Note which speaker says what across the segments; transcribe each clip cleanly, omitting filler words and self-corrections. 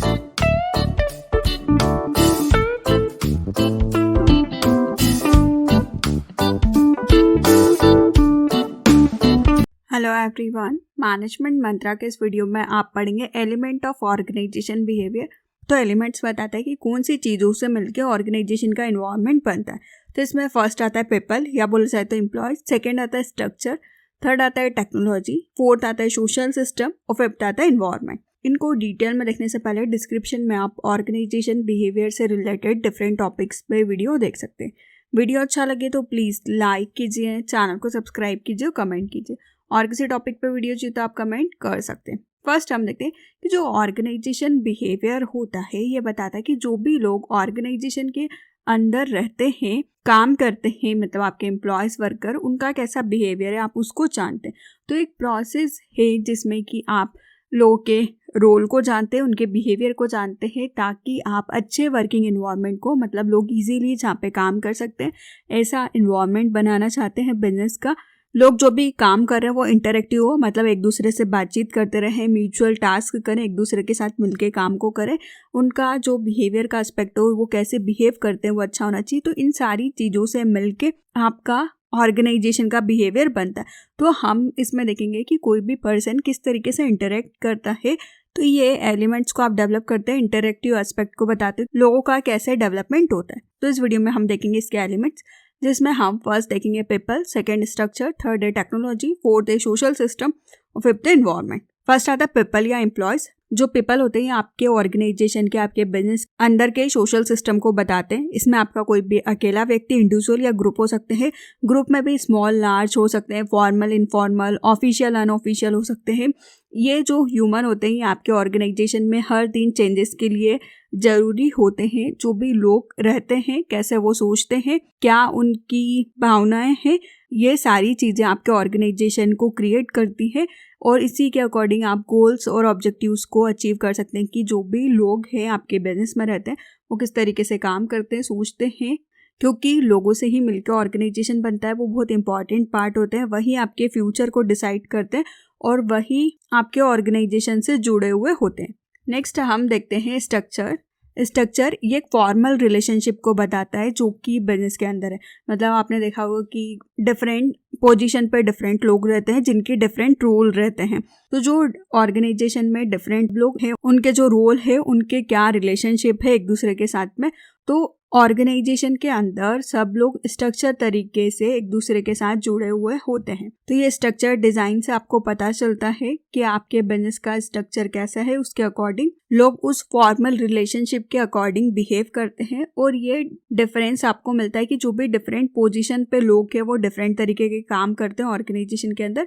Speaker 1: Hello everyone, management मंत्रा के इस video में आप पढ़ेंगे एलिमेंट ऑफ ऑर्गेनाइजेशन बिहेवियर। तो एलिमेंट्स बताता है कि कौन सी चीज़ों से मिलकर ऑर्गेनाइजेशन का एनवायरनमेंट बनता है। तो इसमें फर्स्ट आता है पीपल या बोल सकते हैं एम्प्लॉयज, सेकंड आता है स्ट्रक्चर, थर्ड आता है टेक्नोलॉजी, फोर्थ आता है सोशल सिस्टम और फिफ्थ आता है एनवायरनमेंट। इनको डिटेल में देखने से पहले डिस्क्रिप्शन में आप ऑर्गेनाइजेशन बिहेवियर से रिलेटेड डिफरेंट टॉपिक्स पे वीडियो देख सकते हैं। वीडियो अच्छा लगे तो प्लीज़ लाइक कीजिए, चैनल को सब्सक्राइब कीजिए और कमेंट कीजिए। और किसी टॉपिक पे वीडियो चाहिए तो आप कमेंट कर सकते हैं। फर्स्ट हम देखते हैं कि जो ऑर्गेनाइजेशन बिहेवियर होता है ये बताता है कि जो भी लोग ऑर्गेनाइजेशन के अंदर रहते हैं, काम करते हैं, मतलब आपके एम्प्लॉयज़ वर्कर, उनका कैसा बिहेवियर है आप उसको जानते हैं। तो एक प्रोसेस है जिसमें कि आप लोगों के रोल को जानते हैं, उनके बिहेवियर को जानते हैं, ताकि आप अच्छे वर्किंग इन्वायरमेंट को, मतलब लोग इजीली जहाँ पे काम कर सकते हैं, ऐसा इन्वायरमेंट बनाना चाहते हैं बिजनेस का। लोग जो भी काम कर रहे हैं वो इंटरेक्टिव हो, मतलब एक दूसरे से बातचीत करते रहें, म्यूचुअल टास्क करें, एक दूसरे के साथ मिलके काम को करें। उनका जो बिहेवियर का एस्पेक्ट हो, वो कैसे बिहेव करते हैं वो अच्छा होना चाहिए। तो इन सारी चीज़ों से मिलके आपका ऑर्गेनाइजेशन का बिहेवियर बनता है। तो हम इसमें देखेंगे कि कोई भी पर्सन किस तरीके से इंटरेक्ट करता है। तो ये एलिमेंट्स को आप डेवलप करते हैं, इंटरेक्टिव एस्पेक्ट को बताते हैं, लोगों का कैसे डेवलपमेंट होता है। तो इस वीडियो में हम देखेंगे इसके एलिमेंट्स, जिसमें हम फर्स्ट देखेंगे पीपल, सेकंड स्ट्रक्चर, थर्ड है टेक्नोलॉजी, फोर्थ है सोशल सिस्टम और फिफ्थ है एनवायरनमेंट। फर्स्ट आता है पीपल या एम्प्लॉयज। जो पीपल होते हैं आपके ऑर्गेनाइजेशन के, आपके बिजनेस अंदर के सोशल सिस्टम को बताते हैं। इसमें आपका कोई भी अकेला व्यक्ति, इंडिविजुअल या ग्रुप हो सकते हैं। ग्रुप में भी स्मॉल लार्ज हो सकते हैं, फॉर्मल इनफॉर्मल, ऑफिशियल अनऑफिशियल हो सकते हैं। ये जो ह्यूमन होते हैं आपके ऑर्गेनाइजेशन में हर दिन चेंजेस के लिए ज़रूरी होते हैं। जो भी लोग रहते हैं, कैसे वो सोचते हैं, क्या उनकी भावनाएं हैं, ये सारी चीज़ें आपके ऑर्गेनाइजेशन को क्रिएट करती है। और इसी के अकॉर्डिंग आप गोल्स और ऑब्जेक्टिव्स को अचीव कर सकते हैं कि जो भी लोग हैं आपके बिजनेस में रहते हैं वो किस तरीके से काम करते हैं, सोचते हैं। क्योंकि लोगों से ही मिलकर ऑर्गेनाइजेशन बनता है, वो बहुत इंपॉर्टेंट पार्ट होते हैं। वही आपके फ्यूचर को डिसाइड करते हैं और वही आपके ऑर्गेनाइजेशन से जुड़े हुए होते हैं। नेक्स्ट हम देखते हैं स्ट्रक्चर। स्ट्रक्चर ये एक फॉर्मल रिलेशनशिप को बताता है जो कि बिजनेस के अंदर है। मतलब आपने देखा होगा कि डिफरेंट पोजीशन पे डिफरेंट लोग रहते हैं जिनके डिफरेंट रोल रहते हैं। तो जो ऑर्गेनाइजेशन में डिफरेंट लोग हैं, उनके जो रोल है, उनके क्या रिलेशनशिप है एक दूसरे के साथ में। तो ऑर्गेनाइजेशन के अंदर सब लोग स्ट्रक्चर तरीके से एक दूसरे के साथ जुड़े हुए होते हैं। तो ये स्ट्रक्चर डिजाइन से आपको पता चलता है कि आपके बिजनेस का स्ट्रक्चर कैसा है। उसके अकॉर्डिंग लोग उस फॉर्मल रिलेशनशिप के अकॉर्डिंग बिहेव करते हैं। और ये डिफरेंस आपको मिलता है कि जो भी डिफरेंट पोजीशन पे लोग हैं वो डिफरेंट तरीके के काम करते हैं ऑर्गेनाइजेशन के अंदर।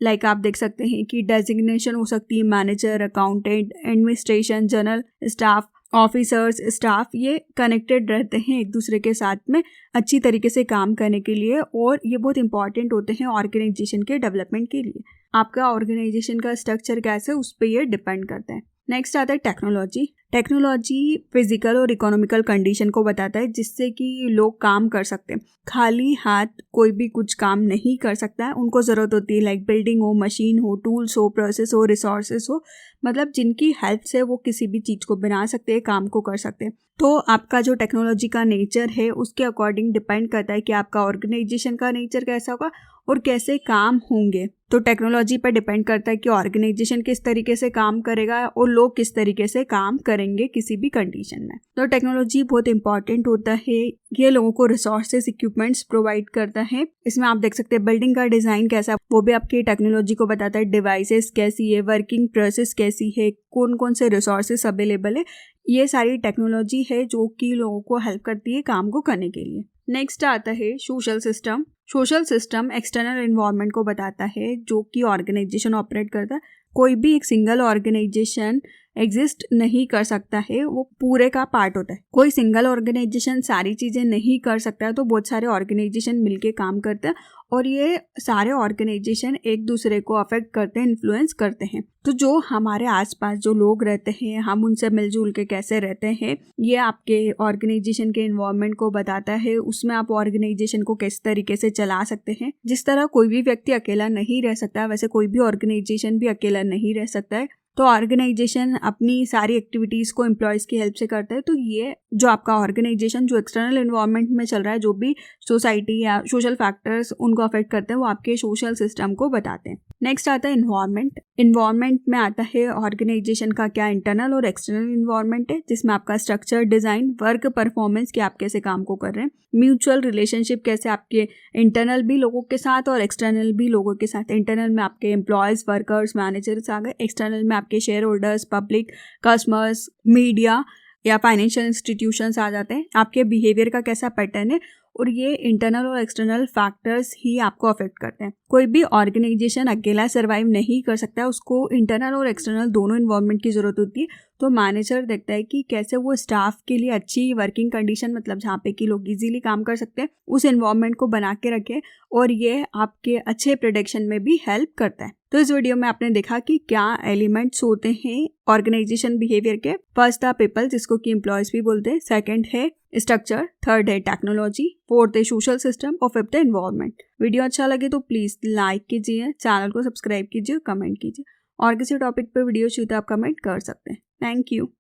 Speaker 1: लाइक आप देख सकते हैं कि डेजिग्नेशन हो सकती है manager, accountant, administration, general staff, officers, staff, ये कनेक्टेड रहते हैं एक दूसरे के साथ में अच्छी तरीके से काम करने के लिए। और ये बहुत इंपॉर्टेंट होते हैं ऑर्गेनाइजेशन के डेवलपमेंट के लिए। आपका ऑर्गेनाइजेशन का स्ट्रक्चर कैसे, उस पर ये डिपेंड करता है। नेक्स्ट आता है टेक्नोलॉजी। टेक्नोलॉजी फिजिकल और इकोनॉमिकल कंडीशन को बताता है जिससे कि लोग काम कर सकते हैं। खाली हाथ कोई भी कुछ काम नहीं कर सकता है, उनको ज़रूरत होती है लाइक बिल्डिंग हो, मशीन हो, टूल्स हो, प्रोसेस हो, रिसोर्सेस हो, मतलब जिनकी हेल्प से वो किसी भी चीज़ को बना सकते हैं, काम को कर सकते हैं। तो आपका जो टेक्नोलॉजी का नेचर है उसके अकॉर्डिंग डिपेंड करता है कि आपका ऑर्गेनाइजेशन का नेचर कैसा होगा और कैसे काम होंगे। तो टेक्नोलॉजी पर डिपेंड करता है कि ऑर्गेनाइजेशन किस तरीके से काम करेगा और लोग किस तरीके से काम करेंगे किसी भी कंडीशन में। तो टेक्नोलॉजी बहुत इंपॉर्टेंट होता है। ये लोगों को रिसोर्सेज, इक्विपमेंट्स प्रोवाइड करता है। इसमें आप देख सकते हैं बिल्डिंग का डिज़ाइन कैसा, वो भी आपकी टेक्नोलॉजी को बताता है। डिवाइसेस कैसी है, वर्किंग प्रोसेस कैसी है, कौन कौन से रिसोर्सेज अवेलेबल है, ये सारी टेक्नोलॉजी है जो कि लोगों को हेल्प करती है काम को करने के लिए। नेक्स्ट आता है social system. Social system external environment को बताता है जो कि ऑर्गेनाइजेशन ऑपरेट करता है। कोई भी एक सिंगल ऑर्गेनाइजेशन एग्जिस्ट नहीं कर सकता है, वो पूरे का पार्ट होता है। कोई सिंगल ऑर्गेनाइजेशन सारी चीज़ें नहीं कर सकता है, तो बहुत सारे ऑर्गेनाइजेशन मिलके काम करते हैं और ये सारे ऑर्गेनाइजेशन एक दूसरे को अफेक्ट करते हैं, इन्फ्लुएंस करते हैं। तो जो हमारे आसपास जो लोग रहते हैं, हम उनसे मिलजुल के कैसे रहते हैं, ये आपके ऑर्गेनाइजेशन के एनवायरनमेंट को बताता है। उसमें आप ऑर्गेनाइजेशन को किस तरीके से चला सकते हैं। जिस तरह कोई भी व्यक्ति अकेला नहीं रह सकता, वैसे कोई भी ऑर्गेनाइजेशन भी अकेला नहीं रह सकता है। तो ऑर्गेनाइजेशन अपनी सारी एक्टिविटीज़ को एम्प्लॉयज़ की हेल्प से करता है। तो ये जो आपका ऑर्गेनाइजेशन जो एक्सटर्नल इन्वायरमेंट में चल रहा है, जो भी सोसाइटी या सोशल फैक्टर्स उनको अफेक्ट करते हैं, वो आपके सोशल सिस्टम को बताते हैं। नेक्स्ट आता है इन्वायरमेंट। इन्वायरमेंट में आता है ऑर्गेनाइजेशन का क्या इंटरनल और एक्सटर्नल इन्वायरमेंट है, जिसमें आपका स्ट्रक्चर, डिज़ाइन, वर्क परफॉर्मेंस, कि आप कैसे काम को कर रहे हैं, म्यूचुअल रिलेशनशिप कैसे आपके इंटरनल भी लोगों के साथ और एक्सटर्नल भी लोगों के साथ। इंटरनल में आपके एम्प्लॉयज़, वर्कर्स, मैनेजर्स आ गए। एक्सटर्नल में आपके share holders, public, customers, media या फाइनेंशियल इंस्टीट्यूशंस आ जाते हैं। आपके बिहेवियर का कैसा पैटर्न है, और ये इंटरनल और एक्सटर्नल फैक्टर्स ही आपको अफेक्ट करते हैं। कोई भी ऑर्गेनाइजेशन अकेला सर्वाइव नहीं कर सकता, उसको इंटरनल और एक्सटर्नल दोनों इन्वायरमेंट की ज़रूरत होती है। तो मैनेजर देखता है कि कैसे वो स्टाफ के लिए अच्छी वर्किंग कंडीशन, मतलब जहाँ पे कि लोग इजीली काम कर सकते हैं, उस इन्वायरमेंट को बना के रखे, और ये आपके अच्छे प्रोडक्शन में भी हेल्प करता है। तो इस वीडियो में आपने देखा कि क्या एलिमेंट्स होते हैं ऑर्गेनाइजेशन बिहेवियर के। फर्स्ट था पीपल, जिसको कि एम्प्लॉयज भी बोलते हैं। सेकंड है स्ट्रक्चर, थर्ड है टेक्नोलॉजी, फोर्थ है सोशल सिस्टम और फिफ्थ है एनवायरनमेंट। वीडियो अच्छा लगे तो प्लीज़ लाइक कीजिए, चैनल को सब्सक्राइब कीजिए, कमेंट कीजिए, और किसी टॉपिक पे वीडियो चाहिए तो आप कमेंट कर सकते हैं। Thank you.